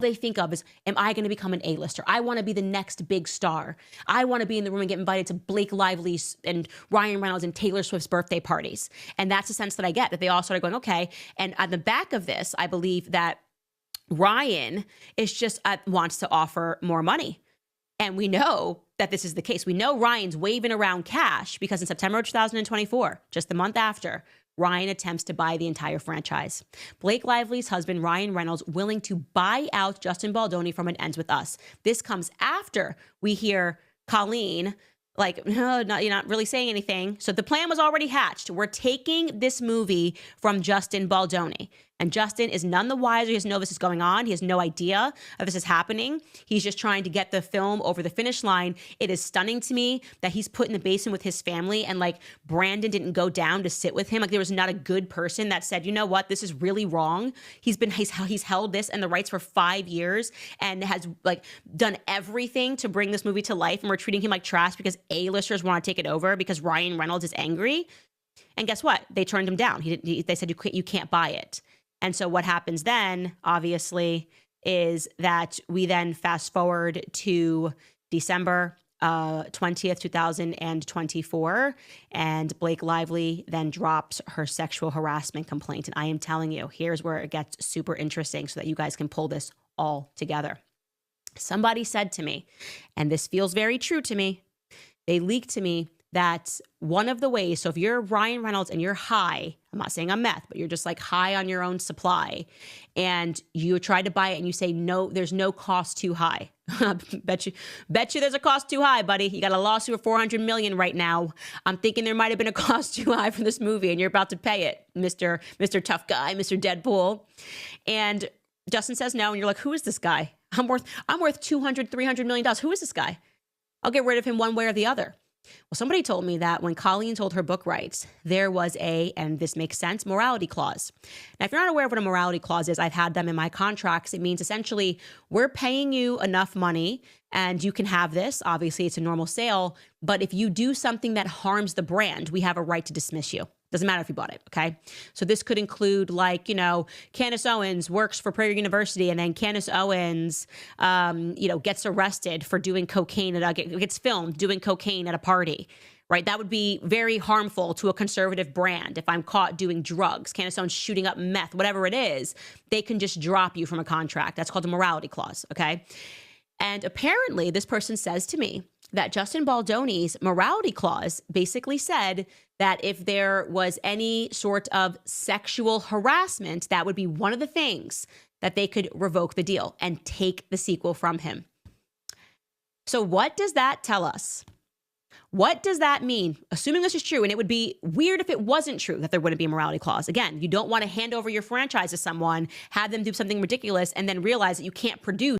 they think of is, am I going to become an A-lister? I want to be the next big star. I want to be in the room and get invited to Blake Lively's and Ryan Reynolds and Taylor Swift's birthday parties. And that's the sense that I get, that they all started going, okay. And on the back of this, I believe that Ryan is just wants to offer more money. And we know that this is the case. We know Ryan's waving around cash because in September of 2024, just the month after, Ryan attempts to buy the entire franchise. Blake Lively's husband, Ryan Reynolds, willing to buy out Justine Baldoni from It Ends With Us. This comes after we hear Colleen like, no, you're not really saying anything. So the plan was already hatched. We're taking this movie from Justine Baldoni. And Justin is none the wiser. He doesn't know this is going on. He has no idea if this is happening. He's just trying to get the film over the finish line. It is stunning to me that he's put in the basement with his family and like Brandon didn't go down to sit with him. Like there was not a good person that said, you know what, this is really wrong. He's held this and the rights for 5 years and has like done everything to bring this movie to life. And we're treating him like trash because A-listers want to take it over because Ryan Reynolds is angry. And guess what? They turned him down. They said, you can't buy it. And so what happens then, obviously, is that we then fast forward to December 20th, 2024, and Blake Lively then drops her sexual harassment complaint. And I am telling you, here's where it gets super interesting so that you guys can pull this all together. Somebody said to me, and this feels very true to me, they leaked to me that one of the ways, so if you're Ryan Reynolds and you're high, I'm not saying on meth, but you're just like high on your own supply and you try to buy it and you say, no, there's no cost too high. bet you there's a cost too high, buddy. You got a lawsuit for $400 million right now. I'm thinking there might've been a cost too high for this movie and you're about to pay it, Mr. Tough Guy, Mr. Deadpool. And Justin says no. And you're like, who is this guy? I'm worth $200, $300 million. Who is this guy? I'll get rid of him one way or the other. Well, somebody told me that when Colleen sold her book rights, there was and this makes sense, morality clause. Now, if you're not aware of what a morality clause is, I've had them in my contracts. It means essentially we're paying you enough money and you can have this. Obviously, it's a normal sale. But if you do something that harms the brand, we have a right to dismiss you. Doesn't matter if you bought it, okay? So this could include like, Candace Owens works for Prager University and then Candace Owens, gets arrested for doing cocaine, gets filmed doing cocaine at a party, right? That would be very harmful to a conservative brand. If I'm caught doing drugs, Candace Owens shooting up meth, whatever it is, they can just drop you from a contract. That's called a morality clause, okay? And apparently this person says to me that Justine Baldoni's morality clause basically said that if there was any sort of sexual harassment, that would be one of the things that they could revoke the deal and take the sequel from him. So what does that tell us? What does that mean? Assuming this is true, and it would be weird if it wasn't true that there wouldn't be a morality clause. Again, you don't want to hand over your franchise to someone, have them do something ridiculous, and then realize that you can't produce